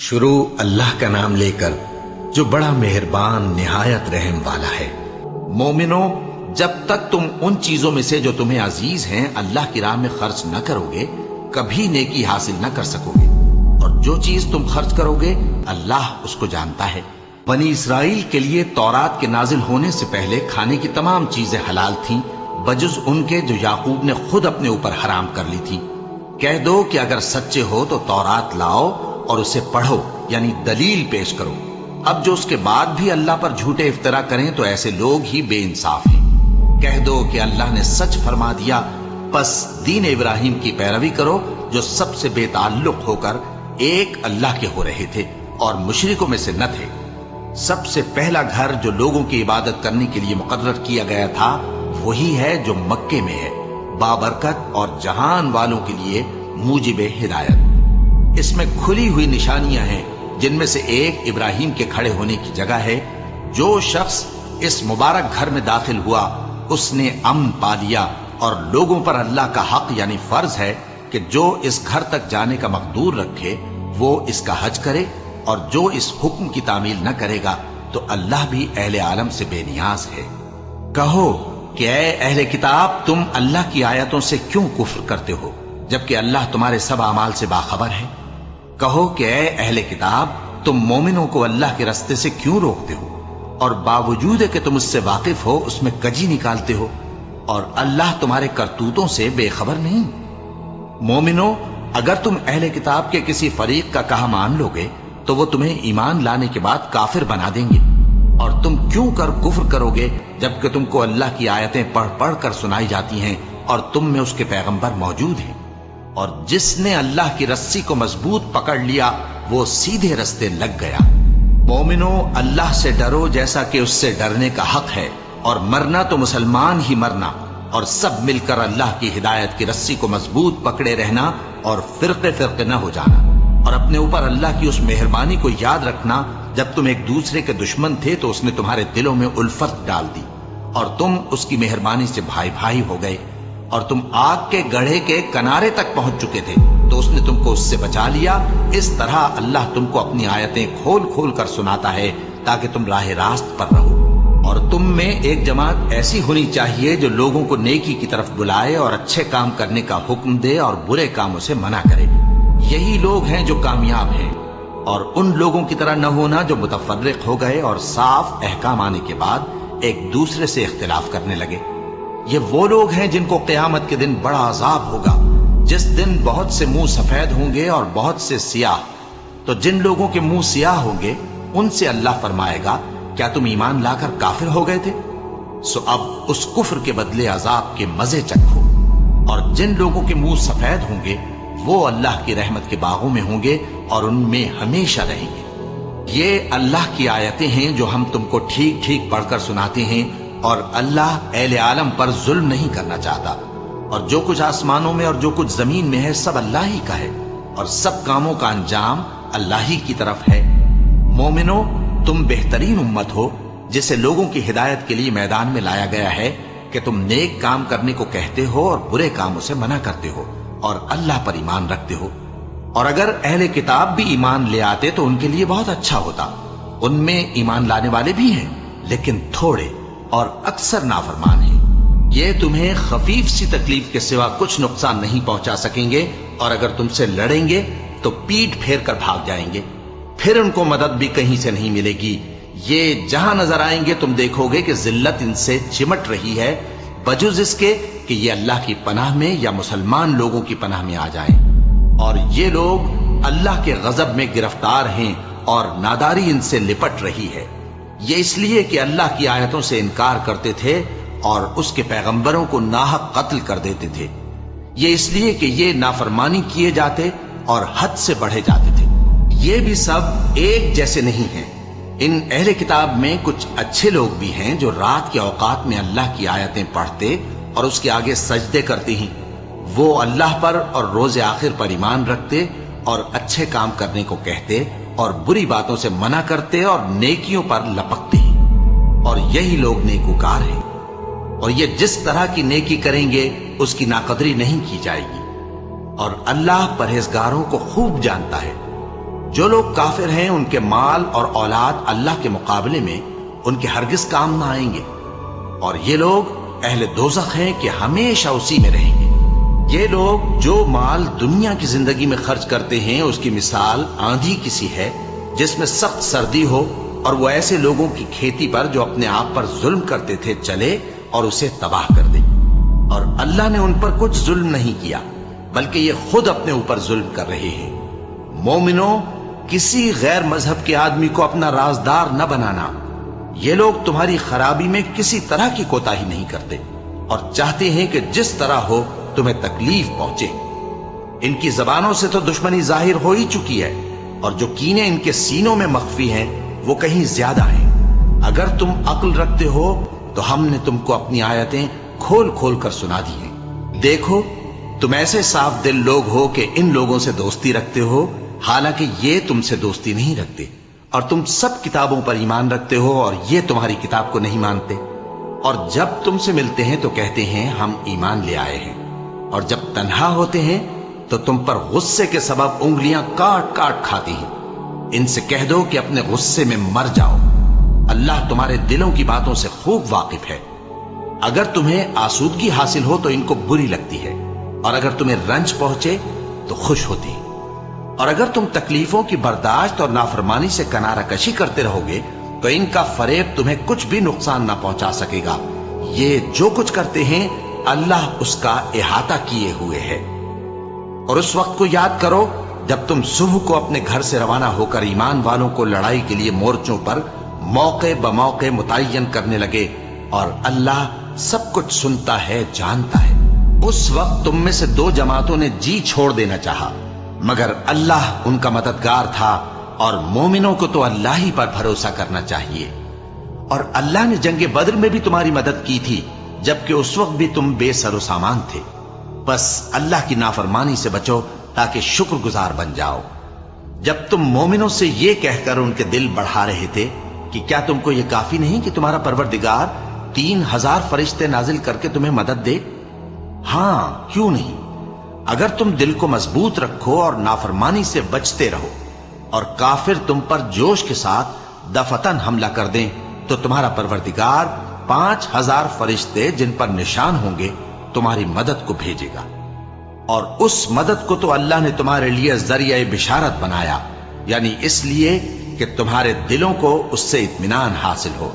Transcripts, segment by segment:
شروع اللہ کا نام لے کر جو بڑا مہربان نہایت رحم والا ہے۔ مومنو، جب تک تم ان چیزوں میں سے جو تمہیں عزیز ہیں اللہ کی راہ میں خرچ نہ کرو گے کبھی نیکی حاصل نہ کر سکو گے، اور جو چیز تم خرچ کرو گے اللہ اس کو جانتا ہے۔ بنی اسرائیل کے لیے تورات کے نازل ہونے سے پہلے کھانے کی تمام چیزیں حلال تھیں بجز ان کے جو یعقوب نے خود اپنے اوپر حرام کر لی تھی۔ کہہ دو کہ اگر سچے ہو تو تورات لاؤ اور اسے پڑھو، یعنی دلیل پیش کرو۔ اب جو اس کے بعد بھی اللہ پر جھوٹے افطرا کریں تو ایسے لوگ ہی بے انصاف ہیں۔ کہہ دو کہ اللہ نے سچ فرما دیا، پس دین ابراہیم کی پیروی کرو جو سب سے بے تعلق ہو کر ایک اللہ کے ہو رہے تھے اور مشرکوں میں سے نہ تھے۔ سب سے پہلا گھر جو لوگوں کی عبادت کرنے کے لیے مقرر کیا گیا تھا وہی ہے جو مکے میں ہے، بابرکت اور جہان والوں کے لیے موجب ہدایت۔ اس میں کھلی ہوئی نشانیاں ہیں جن میں سے ایک ابراہیم کے کھڑے ہونے کی جگہ ہے۔ جو شخص اس مبارک گھر میں داخل ہوا اس نے امن پا لیا، اور لوگوں پر اللہ کا حق یعنی فرض ہے کہ جو اس گھر تک جانے کا مقدور رکھے وہ اس کا حج کرے، اور جو اس حکم کی تعمیل نہ کرے گا تو اللہ بھی اہل عالم سے بے نیاز ہے۔ کہو کہ اے اہل کتاب، تم اللہ کی آیتوں سے کیوں کفر کرتے ہو جبکہ اللہ تمہارے سب اعمال سے باخبر ہے؟ کہو کہ اے اہل کتاب، تم مومنوں کو اللہ کے رستے سے کیوں روکتے ہو، اور باوجود کہ تم اس سے واقف ہو اس میں کجی نکالتے ہو، اور اللہ تمہارے کرتوتوں سے بے خبر نہیں؟ مومنو، اگر تم اہل کتاب کے کسی فریق کا کہا مان لو گے تو وہ تمہیں ایمان لانے کے بعد کافر بنا دیں گے، اور تم کیوں کر کفر کرو گے جبکہ تم کو اللہ کی آیتیں پڑھ پڑھ کر سنائی جاتی ہیں اور تم میں اس کے پیغمبر موجود ہیں؟ اور جس نے اللہ کی رسی کو مضبوط پکڑ لیا وہ سیدھے رستے لگ گیا۔ مومنو، اللہ سے ڈرو جیسا کہ اس سے ڈرنے کا حق ہے، اور مرنا تو مسلمان ہی مرنا، اور سب مل کر اللہ کی ہدایت کی رسی کو مضبوط پکڑے رہنا اور فرقے فرقے نہ ہو جانا، اور اپنے اوپر اللہ کی اس مہربانی کو یاد رکھنا جب تم ایک دوسرے کے دشمن تھے تو اس نے تمہارے دلوں میں الفت ڈال دی اور تم اس کی مہربانی سے بھائی بھائی ہو گئے، اور تم آگ کے گڑھے کے کنارے تک پہنچ چکے تھے تو اس نے تم کو اس سے بچا لیا۔ اس طرح اللہ تم کو اپنی آیتیں کھول کھول کر سناتا ہے تاکہ تم راہ راست پر رہو۔ اور تم میں ایک جماعت ایسی ہونی چاہیے جو لوگوں کو نیکی کی طرف بلائے اور اچھے کام کرنے کا حکم دے اور برے کاموں سے منع کرے۔ یہی لوگ ہیں جو کامیاب ہیں، اور ان لوگوں کی طرح نہ ہونا جو متفرق ہو گئے اور صاف احکام آنے کے بعد ایک دوسرے سے اختلاف کرنے لگے۔ یہ وہ لوگ ہیں جن کو قیامت کے دن بڑا عذاب ہوگا، جس دن بہت سے منہ سفید ہوں گے اور بہت سے سیاہ۔ تو جن لوگوں کے منہ سیاہ ہوں گے ان سے اللہ فرمائے گا، کیا تم ایمان لا کر کافر ہو گئے تھے؟ سو اب اس کفر کے بدلے عذاب کے مزے چکھو۔ اور جن لوگوں کے منہ سفید ہوں گے وہ اللہ کی رحمت کے باغوں میں ہوں گے اور ان میں ہمیشہ رہیں گے۔ یہ اللہ کی آیتیں ہیں جو ہم تم کو ٹھیک ٹھیک پڑھ کر سناتے ہیں، اور اللہ اہل عالم پر ظلم نہیں کرنا چاہتا، اور جو کچھ آسمانوں میں اور جو کچھ زمین میں ہے سب اللہ ہی کا ہے، اور سب کاموں کا انجام اللہ ہی کی طرف ہے۔ مومنو، تم بہترین امت ہو جسے لوگوں کی ہدایت کے لیے میدان میں لایا گیا ہے کہ تم نیک کام کرنے کو کہتے ہو اور برے کاموں سے منع کرتے ہو اور اللہ پر ایمان رکھتے ہو۔ اور اگر اہل کتاب بھی ایمان لے آتے تو ان کے لیے بہت اچھا ہوتا، ان میں ایمان لانے والے بھی ہیں لیکن تھوڑے اور اکثر نافرمان ہیں۔ یہ تمہیں خفیف سی تکلیف کے سوا کچھ نقصان نہیں پہنچا سکیں گے، اور اگر تم سے لڑیں گے تو پیٹ پھیر کر بھاگ جائیں گے، پھر ان کو مدد بھی کہیں سے نہیں ملے گی۔ یہ جہاں نظر آئیں گے تم دیکھو گے کہ ذلت ان سے چمٹ رہی ہے، بجز اس کے کہ یہ اللہ کی پناہ میں یا مسلمان لوگوں کی پناہ میں آ جائیں۔ اور یہ لوگ اللہ کے غضب میں گرفتار ہیں اور ناداری ان سے لپٹ رہی ہے۔ یہ اس لیے کہ اللہ کی آیتوں سے انکار کرتے تھے اور اس کے پیغمبروں کو ناحق قتل کر دیتے تھے۔ یہ اس لیے کہ یہ نافرمانی کیے جاتے اور حد سے بڑھے جاتے تھے۔ یہ بھی سب ایک جیسے نہیں ہیں۔ ان اہل کتاب میں کچھ اچھے لوگ بھی ہیں جو رات کے اوقات میں اللہ کی آیتیں پڑھتے اور اس کے آگے سجدے کرتے ہیں۔ وہ اللہ پر اور روز آخر پر ایمان رکھتے اور اچھے کام کرنے کو کہتے اور بری باتوں سے منع کرتے اور نیکیوں پر لپکتے ہیں، اور یہی لوگ نیکوکار ہیں۔ اور یہ جس طرح کی نیکی کریں گے اس کی ناقدری نہیں کی جائے گی، اور اللہ پرہیزگاروں کو خوب جانتا ہے۔ جو لوگ کافر ہیں ان کے مال اور اولاد اللہ کے مقابلے میں ان کے ہرگز کام نہ آئیں گے، اور یہ لوگ اہل دوزخ ہیں کہ ہمیشہ اسی میں رہیں گے۔ یہ لوگ جو مال دنیا کی زندگی میں خرچ کرتے ہیں اس کی مثال آندھی کسی ہے جس میں سخت سردی ہو، اور وہ ایسے لوگوں کی کھیتی پر جو اپنے آپ پر ظلم کرتے تھے چلے اور اسے تباہ کر دے۔ اور اللہ نے ان پر کچھ ظلم نہیں کیا بلکہ یہ خود اپنے اوپر ظلم کر رہے ہیں۔ مومنوں، کسی غیر مذہب کے آدمی کو اپنا رازدار نہ بنانا۔ یہ لوگ تمہاری خرابی میں کسی طرح کی کوتاہی نہیں کرتے اور چاہتے ہیں کہ جس طرح ہو تمہیں تکلیف پہنچے۔ ان کی زبانوں سے تو دشمنی ظاہر ہو ہی چکی ہے، اور جو کینے ان کے سینوں میں مخفی ہیں وہ کہیں زیادہ ہیں۔ اگر تم عقل رکھتے ہو تو ہم نے تم کو اپنی آیتیں کھول کھول کر سنا دی ہیں۔ دیکھو، تم ایسے صاف دل لوگ ہو کہ ان لوگوں سے دوستی رکھتے ہو، حالانکہ یہ تم سے دوستی نہیں رکھتے، اور تم سب کتابوں پر ایمان رکھتے ہو اور یہ تمہاری کتاب کو نہیں مانتے، اور جب تم سے ملتے ہیں تو کہتے ہیں ہم ایمان لے آئے ہیں، اور جب تنہا ہوتے ہیں تو تم پر غصے کے سبب انگلیاں کاٹ کاٹ کھاتی ہیں۔ ان سے کہہ دو کہ اپنے غصے میں مر جاؤ، اللہ تمہارے دلوں کی باتوں سے خوب واقف ہے۔ اگر تمہیں آسودگی حاصل ہو تو ان کو بری لگتی ہے، اور اگر تمہیں رنج پہنچے تو خوش ہوتی ہے، اور اگر تم تکلیفوں کی برداشت اور نافرمانی سے کنارہ کشی کرتے رہو گے تو ان کا فریب تمہیں کچھ بھی نقصان نہ پہنچا سکے گا۔ یہ جو کچھ کرتے ہیں اللہ اس کا احاطہ کیے ہوئے ہے۔ اور اس وقت کو یاد کرو جب تم صبح کو اپنے گھر سے روانہ ہو کر ایمان والوں کو لڑائی کے لیے مورچوں پر موقع بموقع متعین کرنے لگے، اور اللہ سب کچھ سنتا ہے، جانتا ہے۔ اس وقت تم میں سے دو جماعتوں نے جی چھوڑ دینا چاہا، مگر اللہ ان کا مددگار تھا، اور مومنوں کو تو اللہ ہی پر بھروسہ کرنا چاہیے۔ اور اللہ نے جنگ بدر میں بھی تمہاری مدد کی تھی جبکہ اس وقت بھی تم بے سر و سامان تھے۔ بس اللہ کی نافرمانی سے بچو تاکہ شکر گزار بن جاؤ۔ جب تم مومنوں سے یہ کہہ کر ان کے دل بڑھا رہے تھے کہ کیا تم کو یہ کافی نہیں کہ تمہارا پروردگار 3000 فرشتے نازل کر کے تمہیں مدد دے؟ ہاں، کیوں نہیں؟ اگر تم دل کو مضبوط رکھو اور نافرمانی سے بچتے رہو، اور کافر تم پر جوش کے ساتھ دفتن حملہ کر دیں تو تمہارا پروردگار 5000 فرشتے جن پر نشان ہوں گے تمہاری مدد کو بھیجے گا۔ اور اس مدد کو تو اللہ نے تمہارے لیے ذریعہ بشارت بنایا، یعنی اس لیے کہ تمہارے دلوں کو اس سے اطمینان حاصل ہو،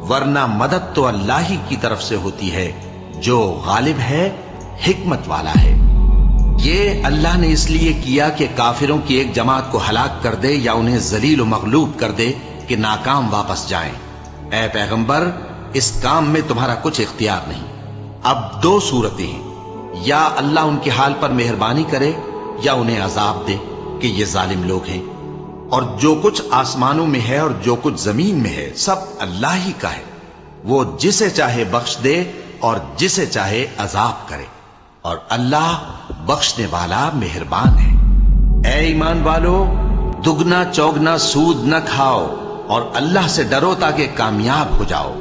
ورنہ مدد تو اللہ ہی کی طرف سے ہوتی ہے جو غالب ہے، حکمت والا ہے۔ یہ اللہ نے اس لیے کیا کہ کافروں کی ایک جماعت کو ہلاک کر دے یا انہیں ذلیل و مغلوب کر دے کہ ناکام واپس جائیں۔ اے پیغمبر، اس کام میں تمہارا کچھ اختیار نہیں۔ اب دو صورتیں ہیں، یا اللہ ان کے حال پر مہربانی کرے یا انہیں عذاب دے کہ یہ ظالم لوگ ہیں۔ اور جو کچھ آسمانوں میں ہے اور جو کچھ زمین میں ہے سب اللہ ہی کا ہے، وہ جسے چاہے بخش دے اور جسے چاہے عذاب کرے، اور اللہ بخشنے والا مہربان ہے۔ اے ایمان والو، دگنا چوگنا سود نہ کھاؤ اور اللہ سے ڈرو تاکہ کامیاب ہو جاؤ،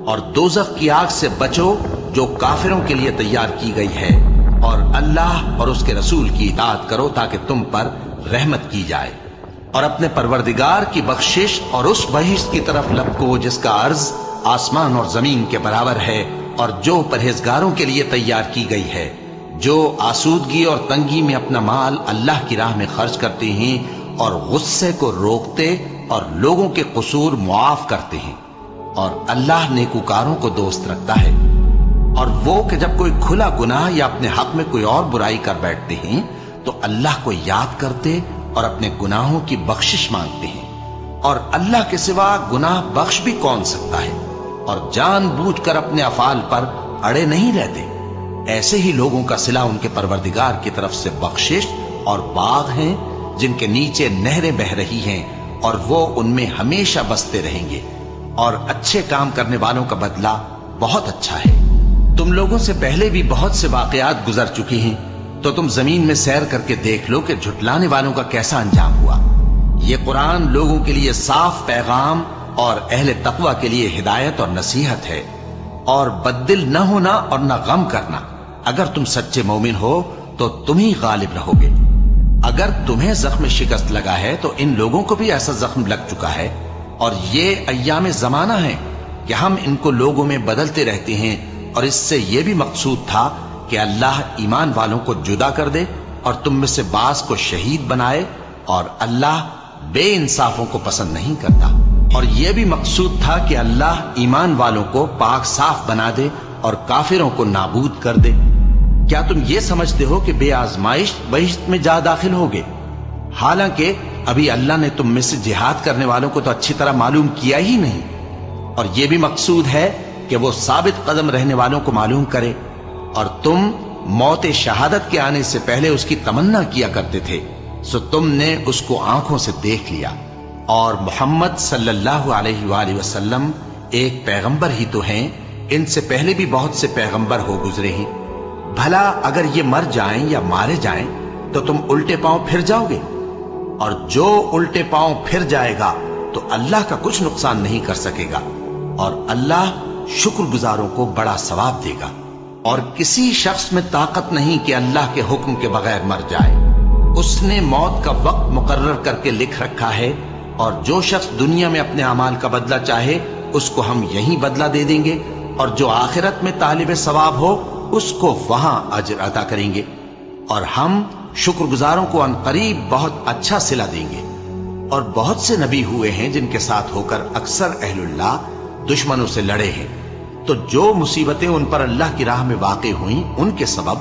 اور دوزخ کی آگ سے بچو جو کافروں کے لیے تیار کی گئی ہے، اور اللہ اور اس کے رسول کی اطاعت کرو تاکہ تم پر رحمت کی جائے، اور اپنے پروردگار کی بخشش اور اس بہشت کی طرف لپکو جس کا عرض آسمان اور زمین کے برابر ہے، اور جو پرہیزگاروں کے لیے تیار کی گئی ہے، جو آسودگی اور تنگی میں اپنا مال اللہ کی راہ میں خرچ کرتے ہیں اور غصے کو روکتے اور لوگوں کے قصور معاف کرتے ہیں، اور اللہ نیکوکاروں کو دوست رکھتا ہے۔ اور وہ کہ جب کوئی کھلا گناہ یا اپنے حق میں کوئی اور برائی کر بیٹھتے ہیں تو اللہ کو یاد کرتے اور اپنے گناہوں کی بخشش مانگتے ہیں، اور اللہ کے سوا گناہ بخش بھی کون سکتا ہے، اور جان بوجھ کر اپنے افعال پر اڑے نہیں رہتے۔ ایسے ہی لوگوں کا صلہ ان کے پروردگار کی طرف سے بخشش اور باغ ہیں جن کے نیچے نہریں بہ رہی ہیں، اور وہ ان میں ہمیشہ بستے رہیں گے، اور اچھے کام کرنے والوں کا بدلہ بہت اچھا ہے۔ تم لوگوں سے پہلے بھی بہت سے واقعات گزر چکی ہیں، تو تم زمین میں سیر کر کے دیکھ لو کہ جھٹلانے والوں کا کیسا انجام ہوا۔ یہ قرآن لوگوں کے لیے صاف پیغام اور اہل تقوی کے لیے ہدایت اور نصیحت ہے۔ اور بددل نہ ہونا اور نہ غم کرنا، اگر تم سچے مومن ہو تو تم ہی غالب رہو گے۔ اگر تمہیں زخم شکست لگا ہے تو ان لوگوں کو بھی ایسا زخم لگ چکا ہے، اور یہ ایام زمانہ ہے کہ ہم ان کو لوگوں میں بدلتے رہتے ہیں، اور اس سے یہ بھی مقصود تھا کہ اللہ ایمان والوں کو جدا کر دے اور تم میں سے بعض کو شہید بنائے، اور اللہ بے انصافوں کو پسند نہیں کرتا۔ اور یہ بھی مقصود تھا کہ اللہ ایمان والوں کو پاک صاف بنا دے اور کافروں کو نابود کر دے۔ کیا تم یہ سمجھتے ہو کہ بے آزمائش بہشت میں جا داخل ہوگے؟ حالانکہ ابھی اللہ نے تم میں سے جہاد کرنے والوں کو تو اچھی طرح معلوم کیا ہی نہیں، اور یہ بھی مقصود ہے کہ وہ ثابت قدم رہنے والوں کو معلوم کرے، اور تم موت شہادت کے آنے سے پہلے اس کی تمنا کیا کرتے تھے، سو تم نے اس کو آنکھوں سے دیکھ لیا۔ اور محمد صلی اللہ علیہ وآلہ وسلم ایک پیغمبر ہی تو ہیں، ان سے پہلے بھی بہت سے پیغمبر ہو گزرے ہیں۔ بھلا اگر یہ مر جائیں یا مارے جائیں تو تم الٹے پاؤں پھر جاؤ گے؟ اور جو الٹے پاؤں پھر جائے گا تو اللہ کا کچھ نقصان نہیں کر سکے گا، اور اللہ شکر گزاروں کو بڑا ثواب دے گا۔ اور کسی شخص میں طاقت نہیں کہ اللہ کے حکم کے بغیر مر جائے، اس نے موت کا وقت مقرر کر کے لکھ رکھا ہے، اور جو شخص دنیا میں اپنے اعمال کا بدلہ چاہے اس کو ہم یہیں بدلہ دے دیں گے، اور جو آخرت میں طالب ثواب ہو اس کو وہاں اجر عطا کریں گے، اور ہم شکر گزاروں کو ان قریب بہت اچھا صلہ دیں گے۔ اور بہت سے نبی ہوئے ہیں جن کے ساتھ ہو کر اکثر اہل اللہ دشمنوں سے لڑے ہیں، تو جو مصیبتیں ان پر اللہ کی راہ میں واقع ہوئیں ان کے سبب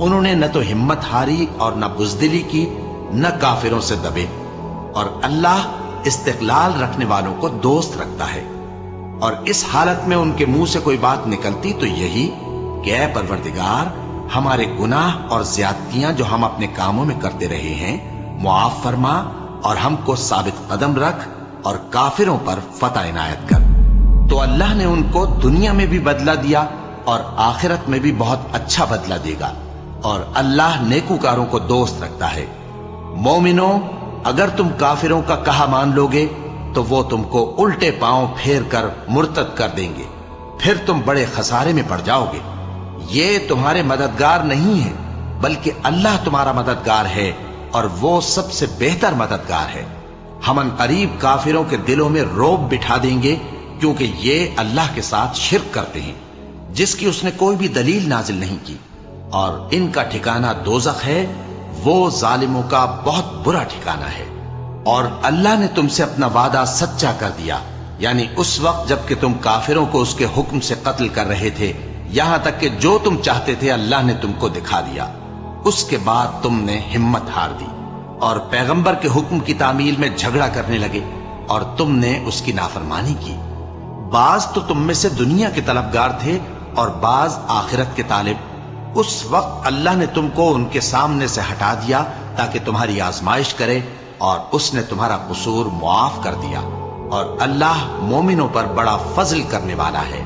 انہوں نے نہ تو ہمت ہاری اور نہ بزدلی کی، نہ کافروں سے دبے، اور اللہ استقلال رکھنے والوں کو دوست رکھتا ہے۔ اور اس حالت میں ان کے منہ سے کوئی بات نکلتی تو یہی کہ اے پروردگار، ہمارے گناہ اور زیادتیاں جو ہم اپنے کاموں میں کرتے رہے ہیں معاف فرما، اور ہم کو ثابت قدم رکھ، اور کافروں پر فتح عنایت کر۔ تو اللہ نے ان کو دنیا میں بھی بدلہ دیا اور آخرت میں بھی بہت اچھا بدلہ دے گا، اور اللہ نیکوکاروں کو دوست رکھتا ہے۔ مومنوں، اگر تم کافروں کا کہا مان لوگے تو وہ تم کو الٹے پاؤں پھیر کر مرتد کر دیں گے، پھر تم بڑے خسارے میں پڑ جاؤ گے۔ یہ تمہارے مددگار نہیں ہے بلکہ اللہ تمہارا مددگار ہے، اور وہ سب سے بہتر مددگار ہے۔ ہم ان قریب کافروں کے دلوں میں رعب بٹھا دیں گے، کیونکہ یہ اللہ کے ساتھ شرک کرتے ہیں جس کی اس نے کوئی بھی دلیل نازل نہیں کی، اور ان کا ٹھکانہ دوزخ ہے، وہ ظالموں کا بہت برا ٹھکانہ ہے۔ اور اللہ نے تم سے اپنا وعدہ سچا کر دیا، یعنی اس وقت جب کہ تم کافروں کو اس کے حکم سے قتل کر رہے تھے، یہاں تک کہ جو تم چاہتے تھے اللہ نے تم کو دکھا دیا۔ اس کے بعد تم نے ہمت ہار دی اور پیغمبر کے حکم کی تعمیل میں جھگڑا کرنے لگے، اور تم نے اس کی نافرمانی کی۔ بعض تو تم میں سے دنیا کے طلبگار تھے اور بعض آخرت کے طالب۔ اس وقت اللہ نے تم کو ان کے سامنے سے ہٹا دیا تاکہ تمہاری آزمائش کرے، اور اس نے تمہارا قصور معاف کر دیا، اور اللہ مومنوں پر بڑا فضل کرنے والا ہے۔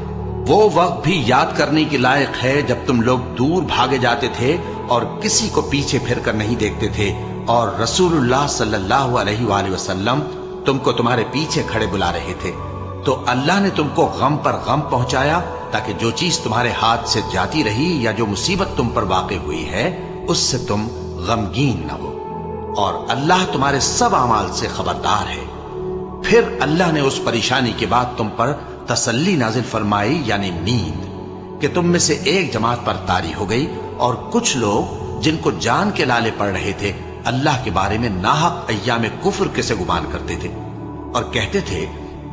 وہ وقت بھی یاد کرنے کی لائق ہے جب تم لوگ دور بھاگے جاتے تھے اور کسی کو پیچھے پھر کر نہیں دیکھتے تھے، اور رسول اللہ صلی اللہ علیہ وآلہ وسلم تم کو تمہارے پیچھے کھڑے بلا رہے تھے، تو اللہ نے تم کو غم پر غم پہنچایا تاکہ جو چیز تمہارے ہاتھ سے جاتی رہی یا جو مصیبت تم پر واقع ہوئی ہے اس سے تم غمگین نہ ہو، اور اللہ تمہارے سب اعمال سے خبردار ہے۔ پھر اللہ نے اس پریشانی کے بعد تم پر تسلی نازل فرمائی، یعنی نیند، کہ تم میں سے ایک جماعت پر طاری ہو گئی، اور کچھ لوگ جن کو جان کے لالے پڑ رہے تھے اللہ کے بارے میں ناحق ایام کفر کے سے گمان کرتے تھے، اور کہتے تھے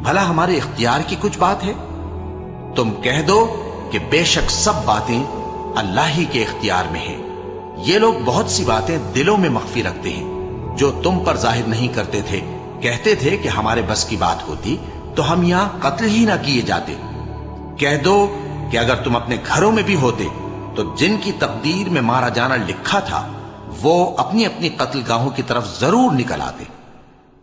بھلا ہمارے اختیار کی کچھ بات ہے؟ تم کہہ دو کہ بے شک سب باتیں اللہ ہی کے اختیار میں ہیں۔ یہ لوگ بہت سی باتیں دلوں میں مخفی رکھتے ہیں جو تم پر ظاہر نہیں کرتے تھے۔ کہتے تھے کہ ہمارے بس کی بات ہوتی تو ہم یہاں قتل ہی نہ کیے جاتے۔ کہہ دو کہ اگر تم اپنے گھروں میں بھی ہوتے تو جن کی تقدیر میں مارا جانا لکھا تھا وہ اپنی اپنی قتل گاہوں کی طرف ضرور نکل آتے۔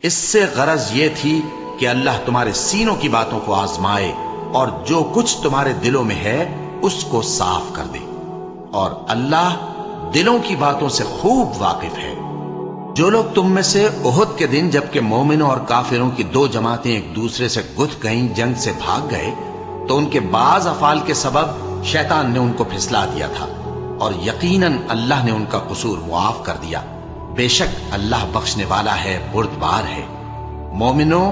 اس سے غرض یہ تھی کہ اللہ تمہارے سینوں کی باتوں کو آزمائے اور جو کچھ تمہارے دلوں میں ہے اس کو صاف کر دے، اور اللہ دلوں کی باتوں سے خوب واقف ہے۔ جو لوگ تم میں سے احد کے دن جبکہ مومنوں اور کافروں کی دو جماعتیں ایک دوسرے سے گتھ گئیں جنگ سے بھاگ گئے تو ان کے بعض افعال کے سبب شیطان نے ان کو پھسلا دیا تھا، اور یقیناً اللہ نے ان کا قصور معاف کر دیا۔ بے شک اللہ بخشنے والا ہے، بردبار ہے۔ مومنو،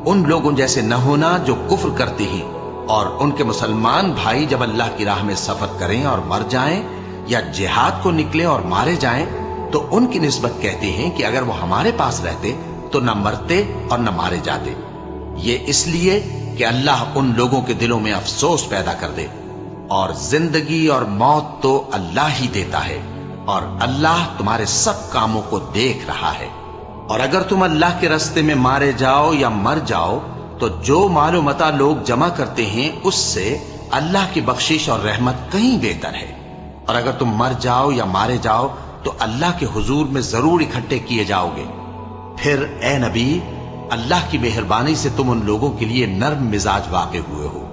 ان لوگوں جیسے نہ ہونا جو کفر کرتے ہیں اور ان کے مسلمان بھائی جب اللہ کی راہ میں سفر کریں اور مر جائیں یا جہاد کو نکلیں اور مارے جائیں تو ان کی نسبت کہتے ہیں کہ اگر وہ ہمارے پاس رہتے تو نہ مرتے اور نہ مارے جاتے۔ یہ اس لیے کہ اللہ ان لوگوں کے دلوں میں افسوس پیدا کر دے، اور زندگی اور موت تو اللہ ہی دیتا ہے، اور اللہ تمہارے سب کاموں کو دیکھ رہا ہے۔ اور اگر تم اللہ کے راستے میں مارے جاؤ یا مر جاؤ تو جو مال و متاع لوگ جمع کرتے ہیں اس سے اللہ کی بخشش اور رحمت کہیں بہتر ہے۔ اور اگر تم مر جاؤ یا مارے جاؤ تو اللہ کے حضور میں ضرور اکٹھے کیے جاؤ گے۔ پھر اے نبی، اللہ کی مہربانی سے تم ان لوگوں کے لیے نرم مزاج واقع ہوئے ہو،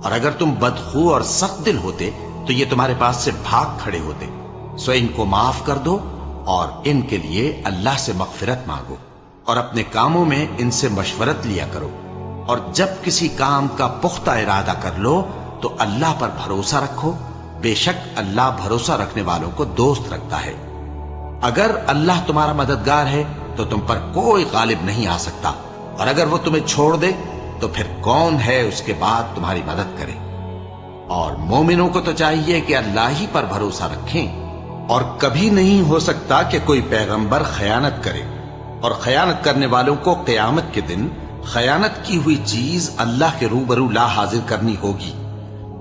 اور اگر تم بدخو اور سخت دل ہوتے تو یہ تمہارے پاس سے بھاگ کھڑے ہوتے۔ سو ان کو معاف کر دو اور ان کے لیے اللہ سے مغفرت مانگو، اور اپنے کاموں میں ان سے مشورت لیا کرو، اور جب کسی کام کا پختہ ارادہ کر لو تو اللہ پر بھروسہ رکھو، بے شک اللہ بھروسہ رکھنے والوں کو دوست رکھتا ہے۔ اگر اللہ تمہارا مددگار ہے تو تم پر کوئی غالب نہیں آ سکتا، اور اگر وہ تمہیں چھوڑ دے تو پھر کون ہے اس کے بعد تمہاری مدد کرے۔ اور مومنوں کو تو چاہیے کہ اللہ ہی پر بھروسہ رکھیں، اور کبھی نہیں ہو سکتا کہ کوئی پیغمبر خیانت کرے، اور خیانت کرنے والوں کو قیامت کے دن خیانت کی ہوئی چیز اللہ کے روبرو لا حاضر کرنی ہوگی۔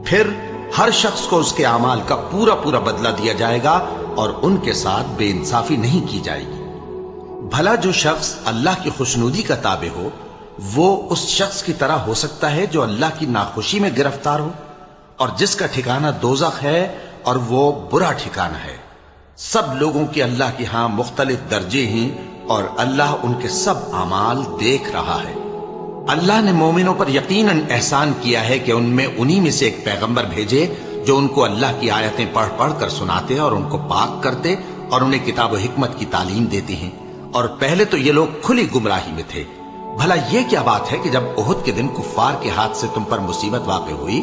پھر ہر شخص کو اس کے اعمال کا پورا پورا بدلہ دیا جائے گا، اور ان کے ساتھ بے انصافی نہیں کی جائے گی۔ بھلا جو شخص اللہ کی خوشنودی کا تابع ہو وہ اس شخص کی طرح ہو سکتا ہے جو اللہ کی ناخوشی میں گرفتار ہو، اور جس کا ٹھکانہ دوزخ ہے اور وہ برا ٹھکانہ ہے۔ سب لوگوں کے اللہ کے ہاں مختلف درجے ہیں، اور اللہ ان کے سب اعمال دیکھ رہا ہے۔ اللہ نے مومنوں پر یقیناً احسان کیا ہے کہ ان میں انہی میں سے ایک پیغمبر بھیجے جو ان کو اللہ کی آیتیں پڑھ پڑھ کر سناتے اور ان کو پاک کرتے اور انہیں کتاب و حکمت کی تعلیم دیتے ہیں، اور پہلے تو یہ لوگ کھلی گمراہی میں تھے۔ بھلا یہ کیا بات ہے کہ جب احد کے دن کفار کے ہاتھ سے تم پر مصیبت واقع ہوئی،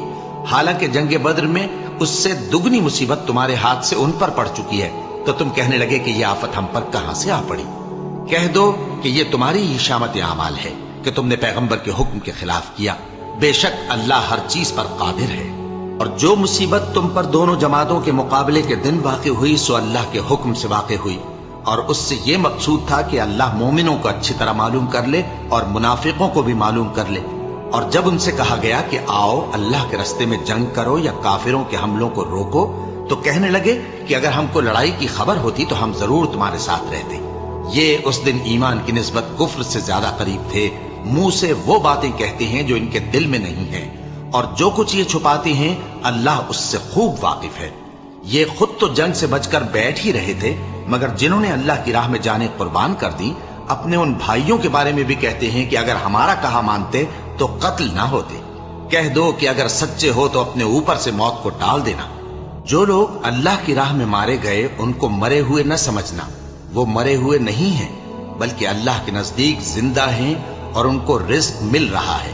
حالانکہ جنگ بدر میں اس سے دگنی مصیبت تمہارے ہاتھ سے ان پر پڑ چکی ہے، تو تم کہنے لگے کہ یہ آفت ہم پر کہاں سے آ پڑی؟ کہہ دو کہ یہ تمہاری ہی شامت اعمال ہے کہ تم نے پیغمبر کے حکم کے خلاف کیا، بے شک اللہ ہر چیز پر قادر ہے۔ اور جو مصیبت تم پر دونوں جماعتوں کے مقابلے کے دن واقع ہوئی سو اللہ کے حکم سے واقع ہوئی، اور اس سے یہ مقصود تھا کہ اللہ مومنوں کو اچھی طرح معلوم کر لے اور منافقوں کو بھی معلوم کر لے۔ اور جب ان سے کہا گیا کہ آؤ اللہ کے راستے میں جنگ کرو یا کافروں کے حملوں کو روکو، تو کہنے لگے کہ اگر ہم کو لڑائی کی خبر ہوتی تو ہم ضرور تمہارے ساتھ رہتے۔ یہ اس دن ایمان کی نسبت کفر سے زیادہ قریب تھے، منہ سے وہ باتیں کہتے ہیں جو ان کے دل میں نہیں ہیں، اور جو کچھ یہ چھپاتے ہیں اللہ اس سے خوب واقف ہے۔ یہ خود تو جنگ سے بچ کر بیٹھ ہی رہے تھے، مگر جنہوں نے اللہ کی راہ میں جانیں قربان کر دی اپنے ان بھائیوں کے بارے میں بھی کہتے ہیں کہ اگر ہمارا کہا مانتے تو قتل نہ ہوتے۔ کہہ دو کہ اگر سچے ہو تو اپنے اوپر سے موت کو ٹال دینا۔ جو لوگ اللہ کی راہ میں مارے گئے ان کو مرے ہوئے نہ سمجھنا، وہ مرے ہوئے نہیں ہیں بلکہ اللہ کے نزدیک زندہ ہیں اور ان کو رزق مل رہا ہے۔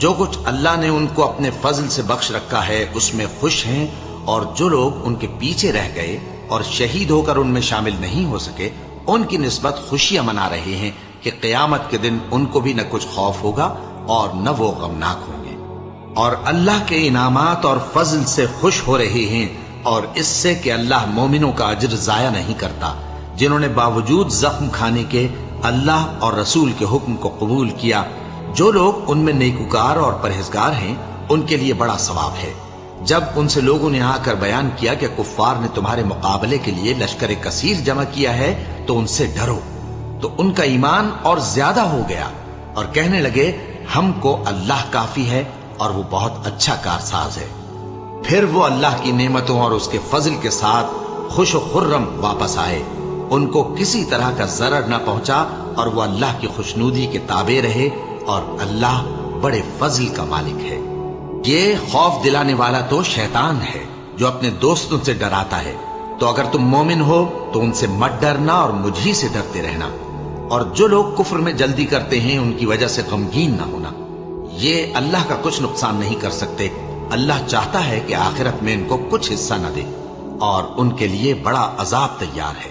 جو کچھ اللہ نے ان کو اپنے فضل سے بخش رکھا ہے اس میں خوش ہیں، اور جو لوگ ان کے پیچھے رہ گئے اور شہید ہو کر ان میں شامل نہیں ہو سکے ان کی نسبت خوشیاں منا رہے ہیں کہ قیامت کے دن ان کو بھی نہ کچھ خوف ہوگا اور نہ وہ غمناک ہوں گے، اور اللہ کے انعامات اور فضل سے خوش ہو رہے ہیں، اور اس سے کہ اللہ مومنوں کا اجر ضائع نہیں کرتا۔ جنہوں نے باوجود زخم کھانے کے اللہ اور رسول کے حکم کو قبول کیا، جو لوگ ان میں نیکوکار اور پرہیزگار ہیں ان کے لیے بڑا ثواب ہے۔ جب ان سے لوگوں نے آ کر بیان کیا کہ کفار نے تمہارے مقابلے کے لیے لشکر کثیر جمع کیا ہے تو ان سے ڈرو، تو ان کا ایمان اور زیادہ ہو گیا، اور کہنے لگے ہم کو اللہ کافی ہے اور وہ بہت اچھا کارساز ہے۔ پھر وہ اللہ کی نعمتوں اور اس کے فضل کے ساتھ خوش و خرم واپس آئے، ان کو کسی طرح کا ضرر نہ پہنچا، اور وہ اللہ کی خوشنودی کے تابع رہے، اور اللہ بڑے فضل کا مالک ہے۔ یہ خوف دلانے والا تو شیطان ہے جو اپنے دوستوں سے ڈراتا ہے، تو اگر تم مومن ہو تو ان سے مت ڈرنا اور مجھ ہی سے ڈرتے رہنا، اور جو لوگ کفر میں جلدی کرتے ہیں ان کی وجہ سے غمگین نہ ہونا، یہ اللہ کا کچھ نقصان نہیں کر سکتے۔ اللہ چاہتا ہے کہ آخرت میں ان کو کچھ حصہ نہ دے، اور ان کے لیے بڑا عذاب تیار ہے۔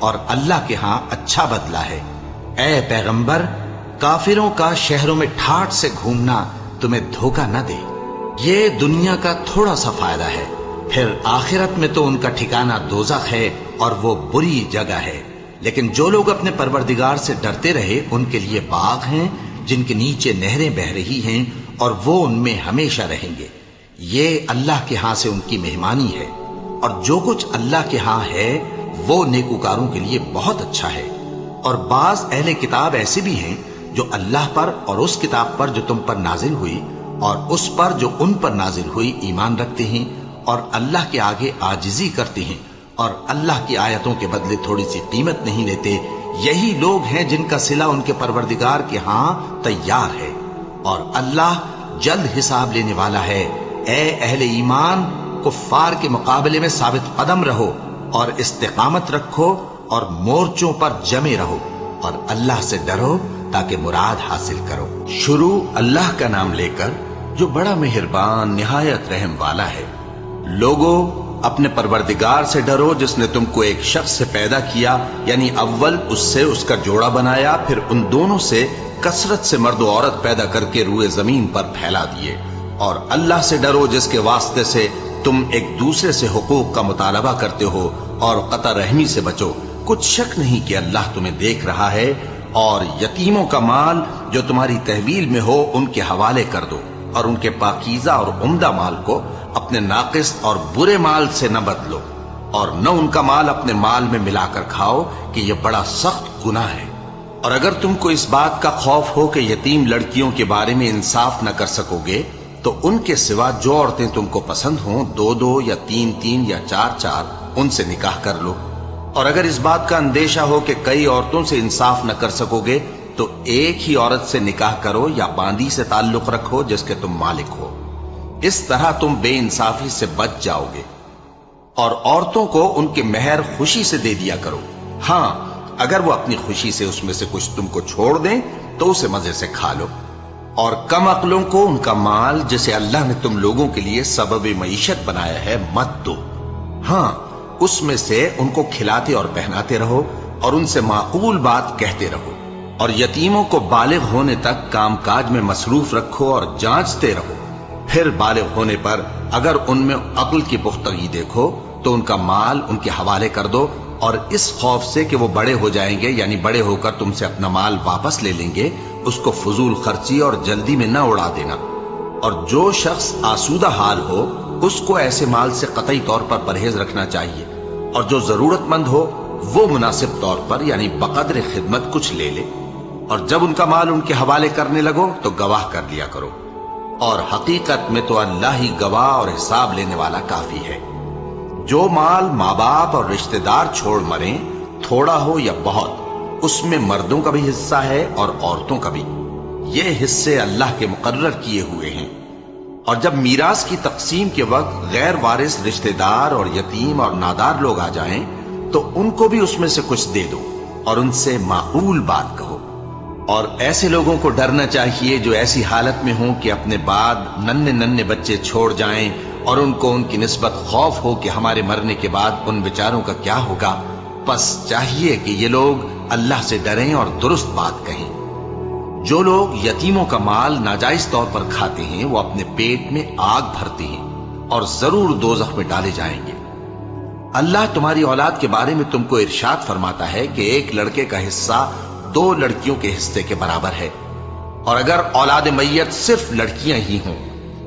اور اللہ کے ہاں اچھا بدلہ ہے۔ اے پیغمبر، کافروں کا شہروں میں ٹھاٹ سے گھومنا تمہیں دھوکہ نہ دے، یہ دنیا کا تھوڑا سا فائدہ ہے، پھر آخرت میں تو ان کا ٹھکانہ دوزخ ہے اور وہ بری جگہ ہے۔ لیکن جو لوگ اپنے پروردگار سے ڈرتے رہے ان کے لیے باغ ہیں جن کے نیچے نہریں بہہ رہی ہیں اور وہ ان میں ہمیشہ رہیں گے، یہ اللہ کے ہاں سے ان کی مہمانی ہے، اور جو کچھ اللہ کے ہاں ہے وہ نیکوکاروں کے لیے بہت اچھا ہے۔ اور بعض اہل کتاب ایسے بھی ہیں جو اللہ پر اور اس کتاب پر جو تم پر نازل ہوئی اور اس پر جو ان پر نازل ہوئی ایمان رکھتے ہیں اور اللہ کے آگے عاجزی کرتے ہیں اور اللہ کی آیتوں کے بدلے تھوڑی سی قیمت نہیں لیتے، یہی لوگ ہیں جن کا صلہ ان کے پروردگار کے ہاں تیار ہے، اور اللہ جلد حساب لینے والا ہے۔ اے اہل ایمان، کفار کے مقابلے میں ثابت قدم رہو اور استقامت رکھو اور مورچوں پر جمے رہو اور اللہ سے ڈرو تاکہ مراد حاصل کرو۔ شروع اللہ کا نام لے کر جو بڑا مہربان نہایت رحم والا ہے۔ لوگو، اپنے پروردگار سے ڈرو جس نے تم کو ایک شخص سے پیدا کیا، یعنی اول اس سے اس کا جوڑا بنایا، پھر ان دونوں سے کثرت سے مرد و عورت پیدا کر کے روئے زمین پر پھیلا دیے۔ اور اللہ سے ڈرو جس کے واسطے سے تم ایک دوسرے سے حقوق کا مطالبہ کرتے ہو، اور قطع رحمی سے بچو، کچھ شک نہیں کہ اللہ تمہیں دیکھ رہا ہے۔ اور یتیموں کا مال جو تمہاری تحویل میں ہو ان کے حوالے کر دو، اور ان کے پاکیزہ اور عمدہ مال کو اپنے ناقص اور برے مال سے نہ بدلو، اور نہ ان کا مال اپنے مال میں ملا کر کھاؤ کہ یہ بڑا سخت گناہ ہے۔ اور اگر تم کو اس بات کا خوف ہو کہ یتیم لڑکیوں کے بارے میں انصاف نہ کر سکو گے تو ان کے سوا جو عورتیں تم کو پسند ہوں، 2 یا 3 یا 4 ان سے نکاح کر لو۔ اور اگر اس بات کا اندیشہ ہو کہ کئی عورتوں سے انصاف نہ کر سکو گے تو ایک ہی عورت سے نکاح کرو یا باندی سے تعلق رکھو جس کے تم مالک ہو، اس طرح تم بے انصافی سے بچ جاؤ گے۔ اور عورتوں کو ان کے مہر خوشی سے دے دیا کرو، ہاں اگر وہ اپنی خوشی سے اس میں سے کچھ تم کو چھوڑ دیں تو اسے مزے سے کھا لو۔ اور کم عقلوں کو ان کا مال جسے اللہ نے تم لوگوں کے لیے سبب معیشت بنایا ہے مت دو، ہاں اس میں سے ان کو کھلاتے اور پہناتے رہو اور ان سے معقول بات کہتے رہو۔ اور یتیموں کو بالغ ہونے تک کام کاج میں مصروف رکھو اور جانچتے رہو، پھر بالغ ہونے پر اگر ان میں عقل کی پختگی دیکھو تو ان کا مال ان کے حوالے کر دو، اور اس خوف سے کہ وہ بڑے ہو جائیں گے، یعنی بڑے ہو کر تم سے اپنا مال واپس لے لیں گے، اس کو فضول خرچی اور جلدی میں نہ اڑا دینا۔ اور جو شخص آسودہ حال ہو اس کو ایسے مال سے قطعی طور پر پرہیز رکھنا چاہیے، اور جو ضرورت مند ہو وہ مناسب طور پر یعنی بقدر خدمت کچھ لے لے۔ اور جب ان کا مال ان کے حوالے کرنے لگو تو گواہ کر لیا کرو، اور حقیقت میں تو اللہ ہی گواہ اور حساب لینے والا کافی ہے۔ جو مال ماں باپ اور رشتہ دار چھوڑ مریں، تھوڑا ہو یا بہت، اس میں مردوں کا بھی حصہ ہے اور عورتوں کا بھی، یہ حصے اللہ کے مقرر کیے ہوئے ہیں۔ اور جب میراث کی تقسیم کے وقت غیر وارث رشتہ دار اور یتیم اور نادار لوگ آ جائیں تو ان کو بھی اس میں سے کچھ دے دو اور ان سے معقول بات کہو۔ اور ایسے لوگوں کو ڈرنا چاہیے جو ایسی حالت میں ہوں کہ اپنے بعد ننھے بچے چھوڑ جائیں اور ان کو ان کی نسبت خوف ہو کہ ہمارے مرنے کے بعد ان بیچاروں کا کیا ہوگا۔ پس چاہیے کہ یہ لوگ اللہ سے ڈریں اور درست بات کہیں۔ جو لوگ یتیموں کا مال ناجائز طور پر کھاتے ہیں وہ اپنے پیٹ میں آگ بھرتے ہیں اور ضرور دوزخ میں ڈالے جائیں گے۔ اللہ تمہاری اولاد کے بارے میں تم کو ارشاد فرماتا ہے کہ ایک لڑکے کا حصہ 2 لڑکیوں کے حصے کے برابر ہے، اور اگر اولاد میت صرف لڑکیاں ہی ہوں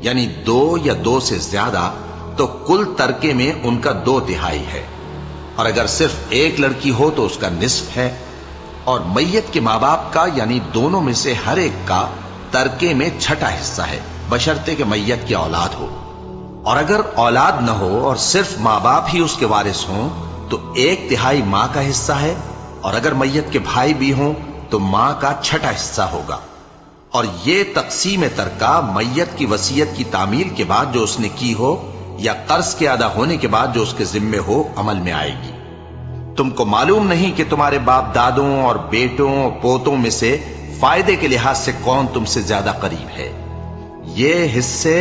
یعنی 2 یا 2 سے زیادہ تو کل ترکے میں ان کا 2/3 ہے، اور اگر صرف ایک لڑکی ہو تو اس کا نصف ہے، اور میت کے ماں باپ کا یعنی دونوں میں سے ہر ایک کا ترکے میں 6واں حصہ ہے، بشرطے کہ میت کی اولاد ہو۔ اور اگر اولاد نہ ہو اور صرف ماں باپ ہی اس کے وارث ہوں تو 1/3 ماں کا حصہ ہے، اور اگر میت کے بھائی بھی ہوں تو ماں کا 6واں حصہ ہوگا۔ اور یہ تقسیم ترکہ میت کی وصیت کی تعمیل کے بعد جو اس نے کی ہو یا قرض کے ادا ہونے کے بعد جو اس کے ذمے ہو عمل میں آئے گی۔ تم کو معلوم نہیں کہ تمہارے باپ دادوں اور بیٹوں اور پوتوں میں سے فائدے کے لحاظ سے کون تم سے زیادہ قریب ہے۔ یہ حصے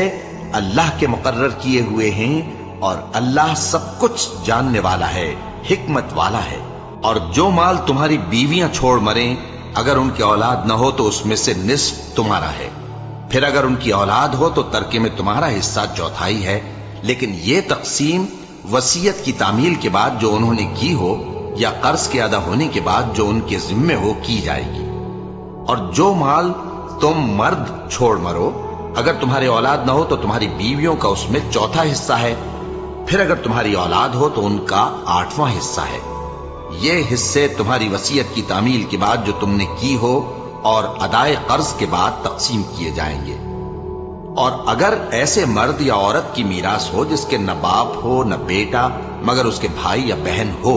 اللہ کے مقرر کیے ہوئے ہیں اور اللہ سب کچھ جاننے والا ہے، حکمت والا ہے۔ اور جو مال تمہاری بیویاں چھوڑ مریں، اگر ان کی اولاد نہ ہو تو اس میں سے نصف تمہارا ہے، پھر اگر ان کی اولاد ہو تو ترکے میں تمہارا حصہ چوتھائی ہے، لیکن یہ تقسیم وصیت کی تعمیل کے بعد جو انہوں نے کی ہو یا قرض کے ادا ہونے کے بعد جو ان کے ذمے ہو کی جائے گی۔ اور جو مال تم مرد چھوڑ مرو، اگر تمہاری اولاد نہ ہو تو تمہاری بیویوں کا اس میں چوتھا حصہ ہے، پھر اگر تمہاری اولاد ہو تو ان کا 8واں حصہ ہے۔ یہ حصے تمہاری وصیت کی تعمیل کے بعد جو تم نے کی ہو اور ادائے قرض کے بعد تقسیم کیے جائیں گے۔ اور اگر ایسے مرد یا عورت کی میراث ہو جس کے نہ باپ ہو نہ بیٹا مگر اس کے بھائی یا بہن ہو،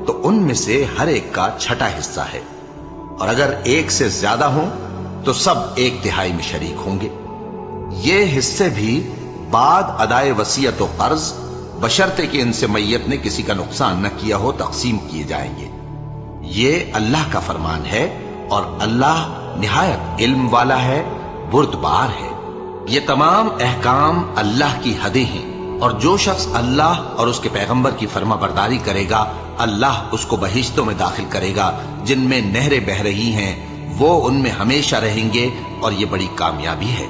تو ان میں سے ہر ایک کا 6واں حصہ ہے، اور اگر ایک سے زیادہ ہوں تو سب 1/3 میں شریک ہوں گے۔ یہ حصے بھی بعد ادائے وصیت و قرض بشرطے کہ ان سے میت نے کسی کا نقصان نہ کیا ہو تقسیم کیے جائیں گے۔ یہ اللہ کا فرمان ہے اور اللہ نہایت علم والا ہے، بردبار ہے۔ یہ تمام احکام اللہ کی حدیں ہیں، اور جو شخص اللہ اور اس کے پیغمبر کی فرما برداری کرے گا اللہ اس کو بہشتوں میں داخل کرے گا جن میں نہریں بہ رہی ہیں، وہ ان میں ہمیشہ رہیں گے، اور یہ بڑی کامیابی ہے۔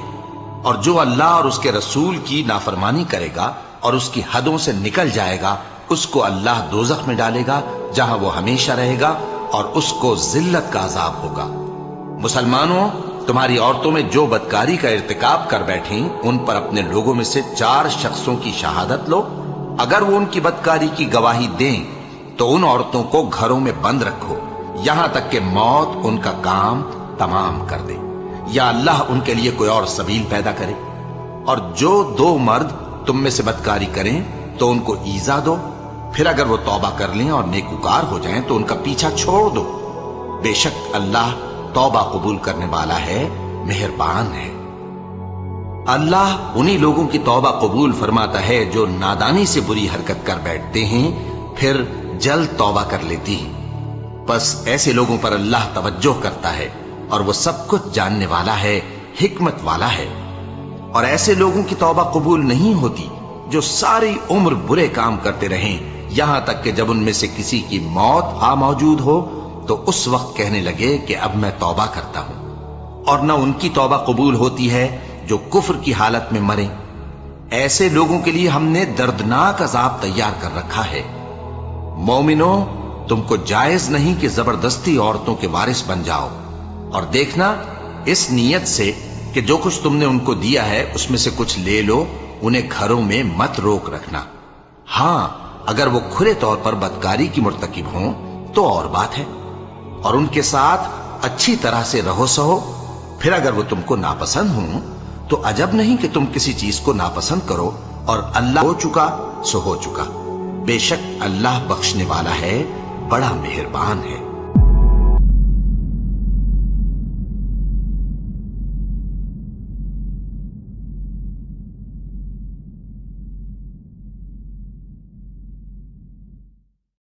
اور جو اللہ اور اس کے رسول کی نافرمانی کرے گا اور اس کی حدوں سے نکل جائے گا، اس کو اللہ دوزخ میں ڈالے گا جہاں وہ ہمیشہ رہے گا، اور اس کو ذلت کا عذاب ہوگا۔ مسلمانوں، تمہاری عورتوں میں جو بدکاری کا ارتکاب کر بیٹھیں ان پر اپنے لوگوں میں سے 4 شخصوں کی شہادت لو۔ اگر وہ ان کی بدکاری کی گواہی دیں تو ان عورتوں کو گھروں میں بند رکھو یہاں تک کہ موت ان کا کام تمام کر دے، یا اللہ ان کے لیے کوئی اور سبیل پیدا کرے۔ اور جو 2 مرد تم میں سے بدکاری کریں تو ان کو ایذا دو، پھر اگر وہ توبہ کر لیں اور نیکوکار ہو جائیں تو ان کا پیچھا چھوڑ دو۔ بے شک اللہ توبہ قبول کرنے والا ہے، مہربان ہے۔ اللہ انہی لوگوں کی توبہ قبول فرماتا ہے جو نادانی سے بری حرکت کر بیٹھتے ہیں پھر جلد توبہ کر لیتی ہیں، بس ایسے لوگوں پر اللہ توجہ کرتا ہے اور وہ سب کچھ جاننے والا ہے، حکمت والا ہے۔ اور ایسے لوگوں کی توبہ قبول نہیں ہوتی جو ساری عمر برے کام کرتے رہیں یہاں تک کہ جب ان میں سے کسی کی موت آ موجود ہو تو اس وقت کہنے لگے کہ اب میں توبہ کرتا ہوں۔ اور نہ ان کی توبہ قبول ہوتی ہے جو کفر کی حالت میں مریں۔ ایسے لوگوں کے لیے ہم نے دردناک عذاب تیار کر رکھا ہے۔ مومنو، تم کو جائز نہیں کہ زبردستی عورتوں کے وارث بن جاؤ، اور دیکھنا اس نیت سے کہ جو کچھ تم نے ان کو دیا ہے اس میں سے کچھ لے لو، انہیں گھروں میں مت روک رکھنا۔ ہاں، اگر وہ کھلے طور پر بدکاری کی مرتکب ہوں تو اور بات ہے، اور ان کے ساتھ اچھی طرح سے رہو سہو۔ پھر اگر وہ تم کو ناپسند ہوں تو عجب نہیں کہ تم کسی چیز کو ناپسند کرو، اور اللہ ہو چکا سو ہو چکا۔ بے شک اللہ بخشنے والا ہے، بڑا مہربان ہے۔